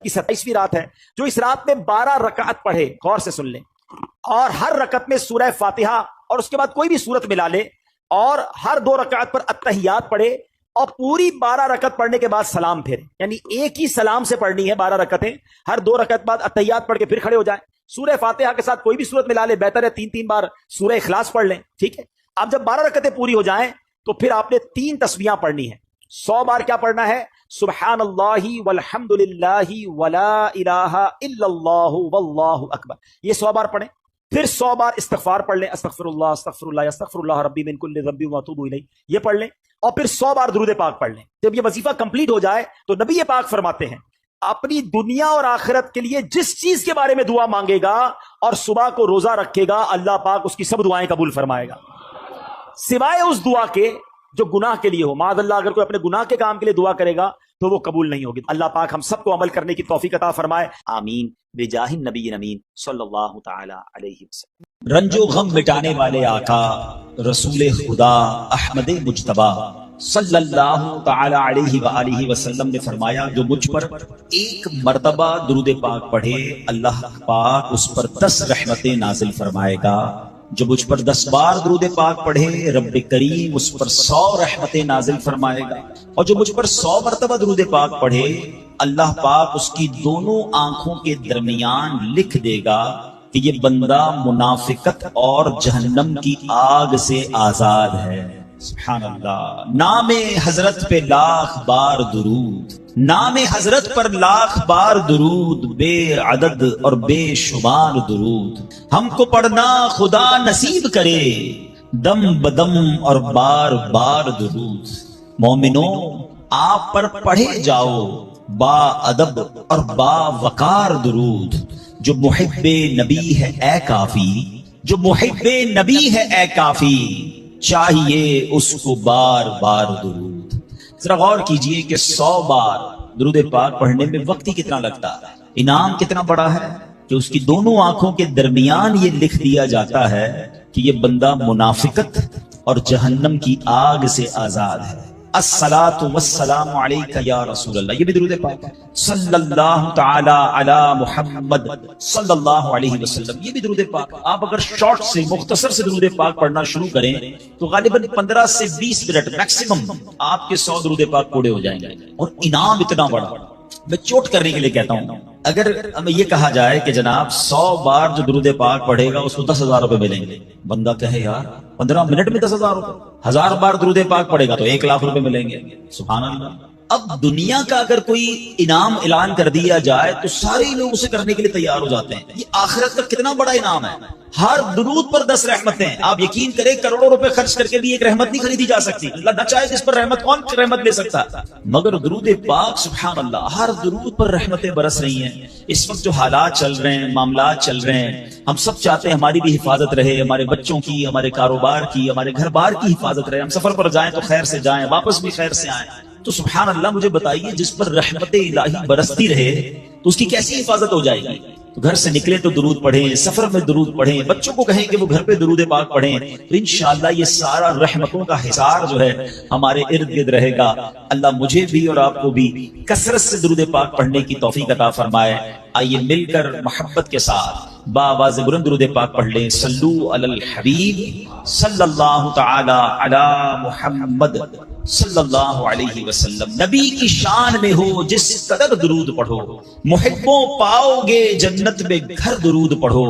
کی 27ویں رات ہے. جو اس رات میں 12 رکعت پڑھے، غور سے سن لیں، اور ہر رکعت میں سورہ فاتحہ اور اس کے بعد کوئی بھی سورت ملا لے، اور ہر 2 رکعت پر التحیات پڑھے، اور پوری 12 رکعت پڑھنے کے بعد سلام پھیرے. یعنی ایک ہی سلام سے پڑھنی ہے 12 رکعتیں، ہر 2 رکعت بعد التحیات پڑھ کے پھر کھڑے ہو جائیں. سورہ فاتحہ کے ساتھ کوئی بھی سورت ملا لے، بہتر ہے 3 بار سورہ اخلاص پڑھ لیں. ٹھیک ہے. اب جب 12 رکعتیں پوری ہو جائیں تو پھر آپ نے 3 تسبیحاں پڑھنی ہے. 100 بار کیا پڑھنا ہے؟ سبحان اللہ والحمد للہ ولا الہ الا اللہ واللہ اکبر. یہ 100 بار پڑھیں. پھر 100 بار استغفار پڑھ لیں، استغفر اللہ استغفر اللہ ربی من کل ذنب واتوب الیہ، یہ پڑھ لیں. اور پھر 100 بار درود پاک پڑھ لیں. جب یہ وظیفہ کمپلیٹ ہو جائے تو نبی پاک فرماتے ہیں اپنی دنیا اور آخرت کے لیے جس چیز کے بارے میں دعا مانگے گا اور صبح کو روزہ رکھے گا، اللہ پاک اس کی سب دعائیں قبول فرمائے گا، سوائے اس دعا کے جو گناہ کے لیے ہو. معاذ اللہ اگر کوئی اپنے گناہ کے کام کے لیے دعا کرے گا تو وہ قبول نہیں ہوگی. اللہ پاک ہم سب کو عمل کرنے کی توفیق عطا فرمائے. آمین بجاہ النبی امین صلی اللہ تعالی علیہ وسلم. رنج و غم مٹانے والے آقا رسول خدا احمد مجتبی صلی اللہ تعالی علیہ وآلہ وسلم نے فرمایا، جو مجھ پر ایک مرتبہ درود پاک پڑھے اللہ پاک اس پر 10 رحمتیں نازل فرمائے گا. جو مجھ پر 10 بار درود پاک پڑھے رب کریم اس پر 100 رحمتیں نازل فرمائے گا. اور جو مجھ پر 100 مرتبہ درود پاک پڑھے اللہ پاک اس کی دونوں آنکھوں کے درمیان لکھ دے گا کہ یہ بندہ منافقت اور جہنم کی آگ سے آزاد ہے. سبحان اللہ. نام حضرت پہ لاکھ بار درود، نام حضرت پر لاکھ بار درود، بے عدد اور بے شمار درود ہم کو پڑھنا خدا نصیب کرے، دم بدم اور بار بار درود. مومنوں آپ پر پڑھے جاؤ با ادب اور با وقار درود. جو محب نبی ہے اے کافی، جو محب نبی ہے اے کافی، چاہیے اس کو بار بار درود. ذرا غور کیجئے کہ 100 بار درود پاک پڑھنے میں وقت ہی کتنا لگتا ہے، انعام کتنا بڑا ہے کہ اس کی دونوں آنکھوں کے درمیان یہ لکھ دیا جاتا ہے کہ یہ بندہ منافقت اور جہنم کی آگ سے آزاد ہے. الصلاۃ والسلام علیک یا رسول اللہ، یہ بھی درود پاک ہے. صلی اللہ تعالی علی محمد صلی اللہ علیہ وسلم، یہ بھی درود پاک. آپ اگر شارٹ سے مختصر سے درود پاک پڑھنا شروع کریں تو غالباً 15 سے 20 منٹ میکسیمم آپ کے 100 درود پاک پورے ہو جائیں گے. اور انعام اتنا بڑا. میں چوٹ کرنے کے لیے کہتا ہوں، اگر ہمیں یہ کہا جائے کہ جناب 100 بار جو درود پاک پڑھے گا اس کو 10,000 روپے ملیں گے، بندہ کہے یار 15 منٹ میں 10,000 روپے. 1000 بار درود پاک پڑھے گا تو 1,00,000 روپے ملیں گے. سبحان اللہ. اب دنیا کا اگر کوئی انعام اعلان کر دیا جائے تو سارے لوگ اسے کرنے کے لیے تیار ہو جاتے ہیں. یہ آخرت کا کتنا بڑا انعام ہے. ہر درود پر 10 رحمتیں. آپ یقین کریں کروڑوں روپے خرچ کر کے بھی ایک رحمت نہیں خریدی جا سکتی. اللہ نہ چاہے جس پر رحمت، کون رحمت لے سکتا، مگر درود پاک سبحان اللہ ہر درود پر رحمتیں برس رہی ہیں. اس وقت جو حالات چل رہے ہیں، معاملات چل رہے ہیں، ہم سب چاہتے ہیں ہماری بھی حفاظت رہے، ہمارے بچوں کی، ہمارے کاروبار کی، ہمارے گھر بار کی حفاظت رہے. ہم سفر پر جائیں تو خیر سے جائیں، واپس بھی خیر سے آئیں. تو سبحان اللہ مجھے بتائیے جس پر رحمت الہی برستی رہے تو اس کی کیسی حفاظت ہو جائے گی. تو گھر سے نکلے تو درود پڑھیں، سفر میں درود پڑھیں، بچوں کو کہیں کہ وہ گھر پہ درود پاک پڑھیں، تو انشاءاللہ یہ سارا رحمتوں کا حصار جو ہے ہمارے ارد گرد رہے گا. اللہ مجھے بھی اور آپ کو بھی کثرت سے درود پاک پڑھنے کی توفیق عطا فرمائے. آئیے مل کر محبت کے ساتھ باواز بلند درود پاک پڑھ لیں. صلو علی الحبیب صلی اللہ تعالی علی محمد صلی اللہ علیہ وسلم. نبی کی شان میں ہو جس قدر درود پڑھو، محبوں پاؤ گے جنت میں گھر درود پڑھو.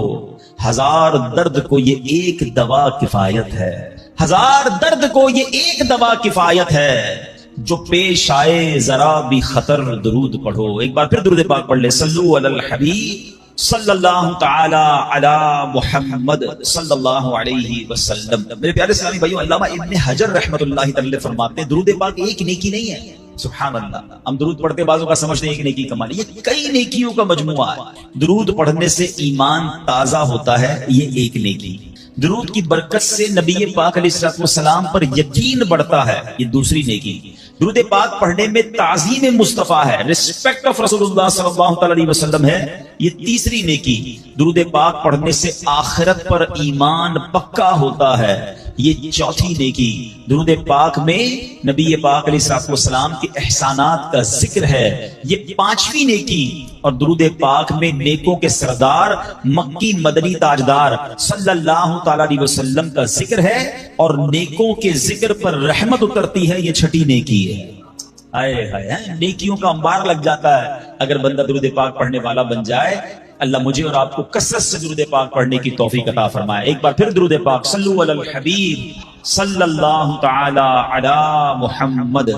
1000 درد کو یہ ایک دوا کفایت ہے، 1000 درد کو یہ ایک دوا کفایت ہے. جو پیش آئے ذرا بھی خطر درود پڑھو. ایک بار پھر درود پاک پڑھ لیں. صلو علی الحبیب صلی اللہ تعالی علی محمد صلی اللہ علیہ وسلم. میرے پیارے اسلامی بھائیو، علامہ ابن حجر رحمۃ اللہ تعالی فرماتے ہیں درود پاک ایک نیکی نہیں ہے. سبحان اللہ. ہم درود پڑھتے بعضوں کا سمجھتے ہیں ایک نیکی کمال، یہ کئی نیکیوں کا مجموعہ ہے. درود پڑھنے سے ایمان تازہ ہوتا ہے، یہ ایک نیکی. درود کی برکت سے نبی پاک علیہ السلام پر یقین بڑھتا ہے، یہ دوسری نیکی. درود پاک پڑھنے میں تعظیم مصطفیٰ ہے، ریسپیکٹ آف رسول اللہ صلی اللہ علیہ وسلم ہے، یہ تیسری نیکی. درود پاک پڑھنے سے آخرت پر ایمان پکا ہوتا ہے. یہ چوتھی نیکی درود پاک میں نبی پاک علیہ السلام کے احسانات کا ذکر ہے، یہ پانچویں نیکی، اور درود پاک میں نیکوں کے سردار مکی مدنی تاجدار صلی اللہ تعالی علیہ وسلم کا ذکر ہے، اور نیکوں کے ذکر پر رحمت اترتی ہے، یہ چھٹی نیکی ہے۔ آئے ہائے، نیکیوں کا انبار لگ جاتا ہے اگر بندہ درود پاک پڑھنے والا بن جائے۔ اللہ مجھے اور آپ کو کثرت سے درود پاک پڑھنے کی توفیق عطا فرمائے۔ ایک بار پھر درود پاک، صلو علی الحبیب صلی اللہ تعالی علی محمد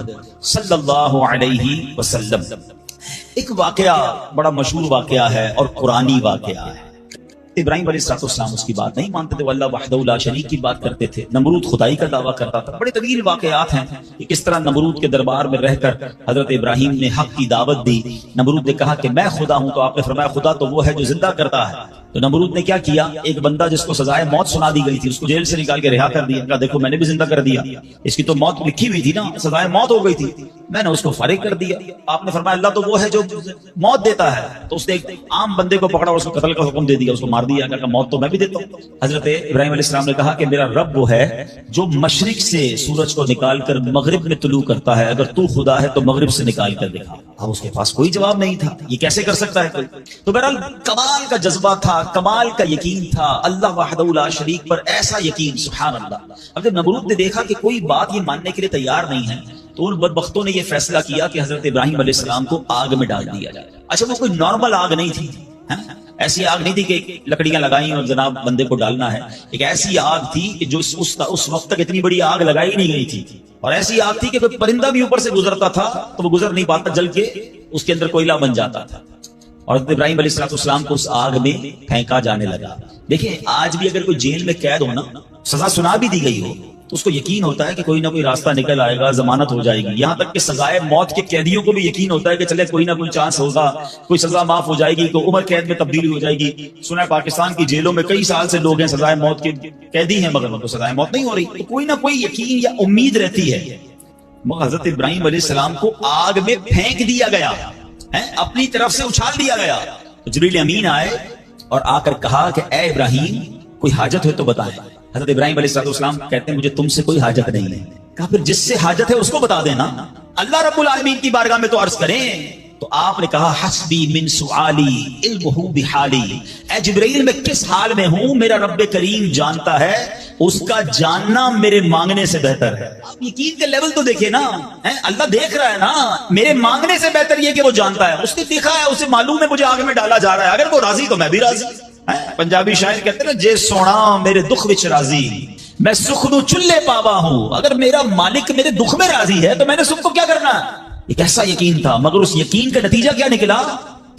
صلی اللہ علیہ وسلم۔ ایک واقعہ بڑا مشہور واقعہ ہے اور قرآنی واقعہ ہے۔ ابراہیم علیہ السلام اس کی بات نہیں مانتے تھے، وہ اللہ وحدہ لا شریک کی بات کرتے تھے۔ نمرود خدائی کا دعویٰ کرتا تھا۔ بڑے طویل واقعات ہیں کہ کس طرح نمرود کے دربار میں رہ کر حضرت ابراہیم نے حق کی دعوت دی۔ نمرود نے کہا کہ میں خدا ہوں، تو آپ نے فرمایا خدا تو وہ ہے جو زندہ کرتا ہے۔ تو نمرود نے کیا کیا، ایک بندہ جس کو سزائے موت سنا دی گئی تھی اس کو جیل سے نکال کے رہا کر دیا۔ کہا دیکھو میں نے بھی زندہ کر دیا، اس کی تو موت لکھی ہوئی تھی نا، سزائے موت ہو گئی تھی، میں نے اس کو فارغ کر دیا۔ آپ نے فرمایا اللہ تو وہ ہے جو موت دیتا ہے۔ تو اس نے ایک عام بندے کو پکڑا اور اس کو قتل کا حکم دے دیا، اس کو مار دیا۔ کہا موت تو میں بھی دیتا ہوں۔ حضرت ابراہیم علیہ السلام نے کہا کہ میرا رب وہ ہے جو مشرق سے سورج کو نکال کر مغرب میں طلوع کرتا ہے، اگر تو خدا ہے تو مغرب سے نکال کر دکھا۔ اب اس کے پاس کوئی جواب نہیں تھا، یہ کیسے کر سکتا ہے کوئی؟ تو بہرحال کمال کا جذبہ تھا، کمال کا یقین تھا اللہ وحدہ لا شریک پر، ایسا یقین سبحان اللہ۔ اب جب نمرود نے دیکھا کہ کوئی بات یہ ماننے کے لیے تیار نہیں ہے تو ان بدبختوں نے یہ فیصلہ کیا کہ حضرت ابراہیم علیہ السلام کو آگ میں ڈال دیا جائے۔ اچھا وہ کوئی نارمل آگ نہیں تھی، ایسی آگ نہیں تھی کہ لکڑیاں لگائیں اور جناب بندے کو ڈالنا ہے، ایک ایسی آگ تھی کہ جو اس وقت تک اتنی بڑی آگ لگائی نہیں گئی تھی، اور ایسی آگ تھی کہ کوئی پرندہ بھی اوپر سے گزرتا تھا تو وہ گزر نہیں پاتا، جل کے اس کے اندر کوئلہ بن جاتا تھا۔ اور حضرت ابراہیم علیہ السلام کو اس آگ میں پھینکا جانے لگا۔ دیکھیں آج بھی اگر کوئی جیل میں قید ہو نا، سزا سنا بھی دی گئی ہو تو اس کو یقین ہوتا ہے کہ کوئی نہ کوئی راستہ نکل آئے گا، ضمانت ہو جائے گی۔ یہاں تک کہ سزائے موت کے قیدیوں کو بھی یقین ہوتا ہے کہ چلے کوئی نہ کوئی چانس ہوگا، کوئی سزا معاف ہو جائے گی، کوئی عمر قید میں تبدیلی ہو جائے گی۔ سنا ہے پاکستان کی جیلوں میں کئی سال سے لوگ ہیں سزائے موت کے قیدی ہیں مگر ان کو سزائے موت نہیں ہو رہی، تو کوئی نہ کوئی یقین یا امید رہتی ہے۔ حضرت ابراہیم علیہ السلام کو آگ میں پھینک دیا گیا، اپنی طرف سے اچھال دیا گیا۔ جبریل امین آئے اور آ کر کہا کہ اے ابراہیم کوئی حاجت ہے تو بتائیں۔ حضرت ابراہیم علیہ السلام کہتے ہیں مجھے تم سے کوئی حاجت نہیں ہے۔ کہا پھر جس سے حاجت ہے اس کو بتا دینا، اللہ رب العالمین کی بارگاہ میں تو عرض کریں۔ تو آپ نے کہا حسبی من سؤالی علمہ بحالی، اے جبرائیل میں کس حال میں ہوں میرا رب کریم جانتا ہے، اس کا جاننا میرے مانگنے سے بہتر ہے۔ آپ یقین کے لیول تو دیکھیں نا، اللہ دیکھ رہا ہے نا، میرے مانگنے سے بہتر یہ کہ وہ جانتا ہے، اس نے دیکھا ہے، اسے معلوم ہے مجھے آگ میں ڈالا جا رہا ہے، اگر وہ راضی تو میں بھی راضی۔ پنجابی شاعر کہتے ہیں نا جے سونا میرے دکھ وچ راضی میں سکھ نو چلے پاوا ہوں، اگر میرا مالک میرے دکھ میں راضی ہے تو میں نے سکھ کو کیا کرنا ہے۔ ایک ایسا یقین تھا، مگر اس یقین کا نتیجہ کیا نکلا؟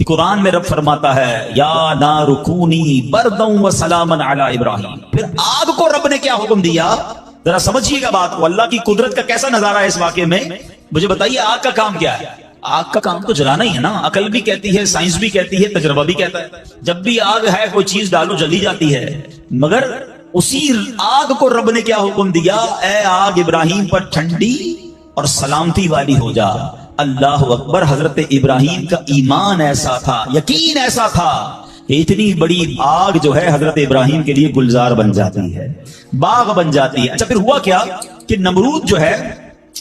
قرآن میں رب فرماتا ہے یا نار کونی بردا وسلاما علی ابراہیم۔ پھر آگ کو رب نے کیا حکم دیا، ذرا سمجھیے گا بات کو، اللہ کی قدرت کا کیسا نظارہ ہے اس واقعے میں۔ مجھے بتائیے آگ کا کام کیا ہے؟ آگ کا کام تو جلانا ہی ہے نا، عقل بھی کہتی ہے، سائنس بھی کہتی ہے، تجربہ بھی کہتا ہے، جب بھی آگ ہے کوئی چیز ڈالو جلی جاتی ہے۔ مگر اسی آگ کو رب نے کیا حکم دیا، اے آگ ابراہیم پر ٹھنڈی اور سلامتی والی ہو جا۔ اللہ اکبر، حضرت ابراہیم کا ایمان ایسا تھا، یقین ایسا تھا کہ اتنی بڑی آگ جو ہے حضرت ابراہیم کے لیے گلزار بن جاتی ہے، باغ بن جاتی ہے۔ اچھا پھر ہوا کیا کہ نمرود جو ہے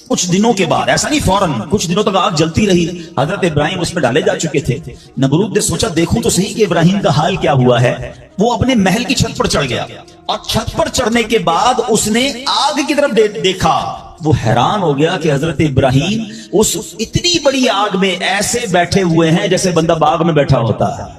کچھ دنوں کے بعد، ایسا نہیں فوراً، کچھ دنوں تک آگ جلتی رہی، حضرت ابراہیم اس میں ڈالے جا چکے تھے۔ نمرود نے سوچا دیکھوں تو صحیح کہ ابراہیم کا حال کیا ہوا ہے۔ وہ اپنے محل کی چھت پر چڑھ گیا اور چھت پر چڑھنے کے بعد اس نے آگ کی طرف دیکھا، وہ حیران ہو گیا کہ حضرت ابراہیم اس اتنی بڑی آگ میں ایسے بیٹھے ہوئے ہیں جیسے بندہ باغ میں بیٹھا ہوتا ہے،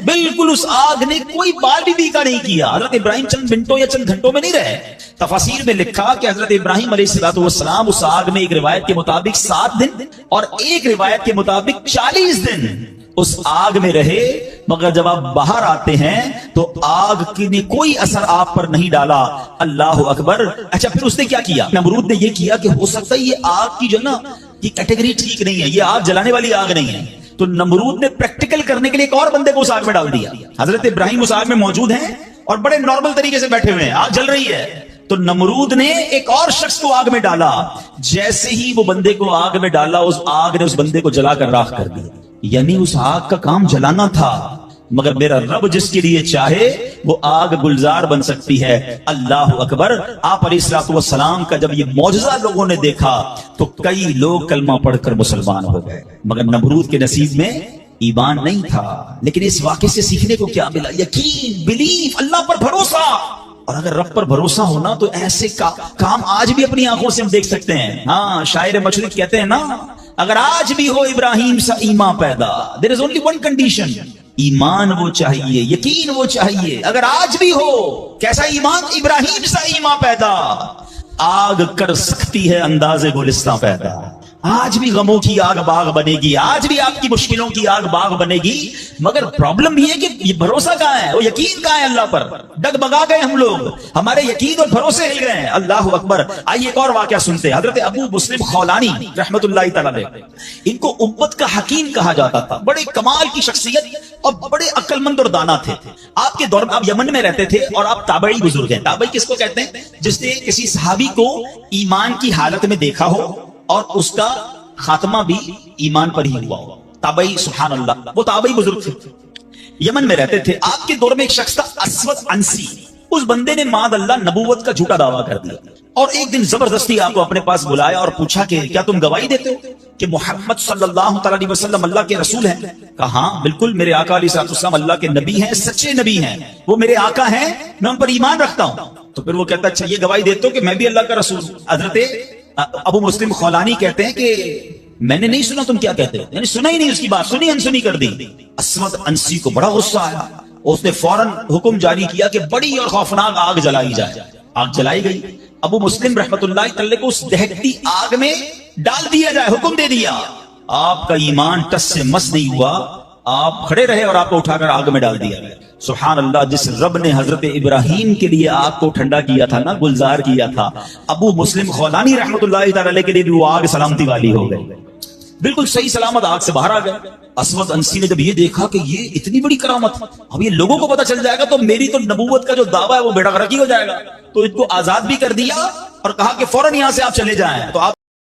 بالکل اس آگ نے کوئی بال بھی بیکا نہیں کیا۔ حضرت ابراہیم چند منٹوں یا چند گھنٹوں میں نہیں رہے۔ تفاسیر میں لکھا کہ حضرت ابراہیم علیہ السلام اس آگ میں ایک روایت کے مطابق 7 دن اور ایک روایت کے مطابق 40 دن اس آگ میں رہے، مگر جب آپ باہر آتے ہیں تو آگ کی نے کوئی اثر آپ پر نہیں ڈالا۔ اللہ اکبر۔ اچھا پھر اس نے کیا کیا؟ نمرود نے یہ کیا کہ ہو سکتا ہے یہ آگ کی جو نا یہ کیٹیگری ٹھیک نہیں ہے، یہ آگ جلانے والی آگ نہیں ہے، تو نمرود نے پریکٹیکل کرنے کے لیے ایک اور بندے کو اس آگ میں ڈال دیا۔ حضرت ابراہیم اس آگ میں موجود ہیں اور بڑے نارمل طریقے سے بیٹھے ہوئے ہیں، آگ جل رہی ہے، تو نمرود نے ایک اور شخص کو آگ میں ڈالا۔ جیسے ہی وہ بندے کو آگ میں ڈالا، اس آگ نے اس بندے کو جلا کر راکھ کر دیا۔ یعنی اس آگ کا کام جلانا تھا، مگر میرا رب جس کے لیے چاہے وہ آگ گلزار بن سکتی ہے۔ اللہ اکبر۔ آپ علیہ السلام کا جب یہ معجزہ لوگوں نے دیکھا تو کئی لوگ کلمہ پڑھ کر مسلمان ہو گئے، مگر نمرود کے نصیب میں ایمان نہیں تھا۔ لیکن اس واقعے سے سیکھنے کو کیا ملا؟ یقین، بلیف، اللہ پر بھروسہ۔ اور اگر رب پر بھروسہ ہونا تو ایسے کام آج بھی اپنی آنکھوں سے ہم دیکھ سکتے ہیں۔ ہاں، شاعر مشرق کہتے ہیں نا، اگر آج بھی ہو ابراہیم سا ایمان پیدا، there is only one condition، ایمان وہ چاہیے، یقین وہ چاہیے۔ اگر آج بھی ہو کیسا ایمان؟ ابراہیم سا ایمان پیدا، آگ کر سکتی ہے انداز گلستان پیدا۔ آج بھی غموں کی آگ باغ بنے گی، آج بھی آپ کی مشکلوں کی آگ باغ بنے گی، مگر پرابلم یہ ہے کہ یہ بھروسہ کہاں ہے، وہ یقین کہاں ہے اللہ پر؟ ڈگمگا گئے ہم لوگ، ہمارے یقین اور بھروسے ہل گئے ہیں۔ اللہ اکبر۔ آئیے ایک اور واقعہ سنتے ہیں۔ حضرت ابو مسلم خولانی رحمت اللہ تعالی علیہ، ان کو امت کا حکیم کہا جاتا تھا، بڑے کمال کی شخصیت اور بڑے عقل مند اور دانا تھے۔ آپ کے دور میں آپ یمن میں رہتے تھے اور آپ تابعی بزرگ ہیں۔ تابعی کس کو کہتے ہیں؟ جس نے کسی صحابی کو ایمان کی حالت میں دیکھا ہو اور اس کا خاتمہ بھی ایمان پر ہی ہوا ہو۔ تابعی، سبحان اللہ، وہ تابعی بزرگ تھے، یمن میں رہتے تھے۔ آپ کے دور میں ایک شخص تھا اسود انسی، اس بندے نے معاذ اللہ نبوت کا جھوٹا دعویٰ کر دیا اور ایک دن زبردستی آپ کو اپنے پاس بلایا اور پوچھا کہ کیا تم گواہی دیتے ہو کہ محمد صلی اللہ تعالی علیہ وسلم اللہ کے رسول ہیں؟ کہا ہاں بالکل، میرے آقا علیہ السلام اللہ کے نبی ہیں، سچے نبی ہیں، وہ میرے آقا ہیں، میں ان پر ایمان رکھتا ہوں۔ تو پھر وہ کہتا اچھا یہ گواہی دیتے ہو کہ میں بھی اللہ کا رسول ہوں؟ حضرت ابو مسلم خولانی کہتے ہیں کہ میں نے نہیں سنا تم کیا کہتے ہو، یعنی سنا ہی نہیں، اس کی بات سنی انسنی کر دی۔ اسود انسی کو بڑا غصہ آیا، اس نے فوراً حکم جاری کیا کہ بڑی اور خوفناک آگ جلائی جائے۔ آگ جلائی گئی، ابو مسلم رحمت اللہ تعالی کو اس دہکتی آگ میں ڈال دیا جائے، حکم دے دیا۔ آپ کا ایمان ٹس سے مس نہیں ہوا، آپ کھڑے رہے اور آپ کو اٹھا کر آگ میں ڈال دیا گیا۔ سبحان اللہ، جس رب نے حضرت ابراہیم کے لیے آگ کو ٹھنڈا کیا تھا نا، گلزار کیا تھا، ابو مسلم خولانی رحمت اللہ تعالی علیہ کے لیے بھی وہ آگ سلامتی والی ہو گئی، بالکل صحیح سلامت آگ سے باہر آ گئے۔ اسود انسی نے جب یہ دیکھا کہ یہ اتنی بڑی کرامت، اب یہ لوگوں کو پتہ چل جائے گا تو میری تو نبوت کا جو دعویٰ ہے وہ بیڑا غرقی ہو جائے گا، تو ان کو آزاد بھی کر دیا اور کہا کہ فوراً یہاں سے آپ چلے جائیں۔ تو آپ